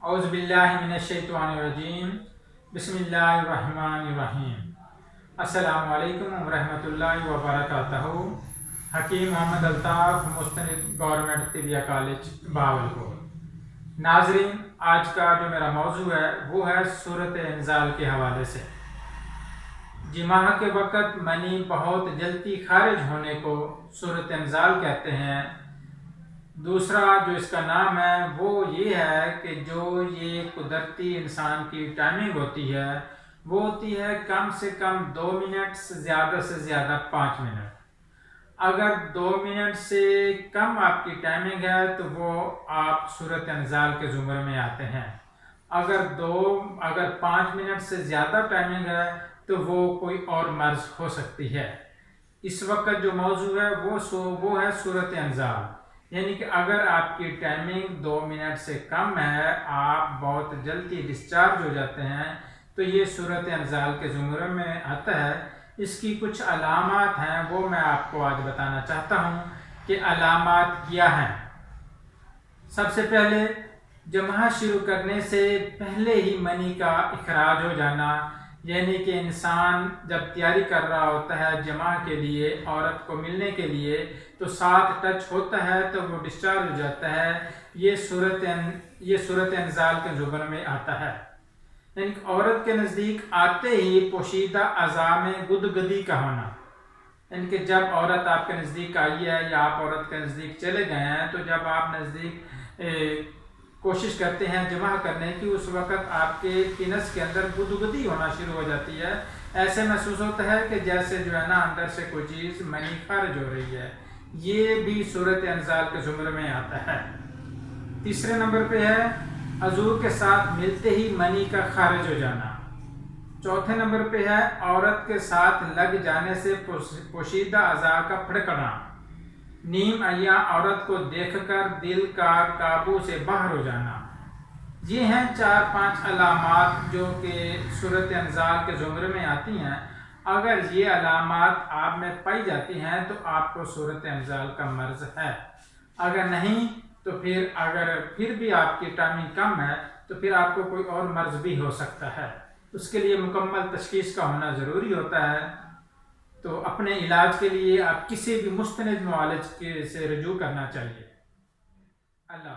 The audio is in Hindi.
औज़ुबिल्लाहिमिनश्शैतानिर्रजीम बिस्मिल्लाहिर्रहमानिर्रहीम। अस्सलामु अलैकुम वरहमतुल्लाहि वबरकातुहू। हकीम मोहम्मद अल्ताफ़ मुस्तनिद गवर्नमेंट तिबिया कॉलेज बावलपुर। नाज़रीन, आज का जो मेरा मौजू है वो है सूरत इंज़ाल के हवाले से। जिमाह के वक़्त मनी बहुत जल्दी खारिज होने को सूरत इंज़ाल कहते हैं। दूसरा जो इसका नाम है वो ये है कि जो ये कुदरती इंसान की टाइमिंग होती है वो होती है कम से कम 2 मिनट से ज़्यादा 5 मिनट। अगर 2 मिनट से कम आपकी टाइमिंग है तो वो आप सूरत इंज़ाल के ज़ुमरे में आते हैं। अगर 5 मिनट से ज़्यादा टाइमिंग है तो वो कोई और मर्ज़ हो सकती है। इस वक्त जो मौजू है वो है सूरत इंज़ाल, यानी कि अगर आपकी टाइमिंग 2 मिनट से कम है, आप बहुत जल्दी डिस्चार्ज हो जाते हैं, तो ये सूरत इंज़ाल के ज़ुमरे में आता है। इसकी कुछ अलामात हैं, वो मैं आपको आज बताना चाहता हूँ कि अलामात क्या हैं। सबसे पहले जमा शुरू करने से पहले ही मनी का इखराज हो जाना, यानी कि इंसान जब तैयारी कर रहा होता है जमा के लिए, औरत को मिलने के लिए, तो साथ टच होता है तो वो डिस्चार्ज हो जाता है। ये सूरत इंज़ाल के ज़ुमरे में आता है। यानी कि औरत के नज़दीक आते ही पोशीदा अज़ा में गुदगुदी का होना, यानी कि जब औरत आपके नज़दीक आई है या आप औरत के नज़दीक चले गए हैं, तो जब आप नज़दीक कोशिश करते हैं जमा करने की, उस वक़्त आपके पिनस के अंदर गुदगुदी होना शुरू हो जाती है। ऐसे महसूस होता है कि जैसे जो है ना अंदर से कोई चीज़ मनी खारिज हो रही है। ये भी सूरत इंज़ाल के ज़ुमरे में आता है। तीसरे नंबर पे है अज़ू के साथ मिलते ही मनी का खारिज हो जाना। चौथे नंबर पे है औरत के साथ लग जाने से पोशीदा अज़ा का फड़कना। नीम अय्या औरत को देखकर दिल का काबू से बाहर हो जाना। ये हैं 4-5 अलामात जो कि सूरत इंज़ाल के ज़ुमरे में आती हैं। अगर ये अलामात आप में पाई जाती हैं तो आपको सूरत इंज़ाल का मर्ज़ है। अगर नहीं तो फिर भी आपकी टाइमिंग कम है तो फिर आपको कोई और मर्ज़ भी हो सकता है। उसके लिए मुकम्मल तशख़ीस का होना ज़रूरी होता है। तो अपने इलाज के लिए आप किसी भी मुस्तनिद मुआलिज से रुजू करना चाहिए। अल्लाह।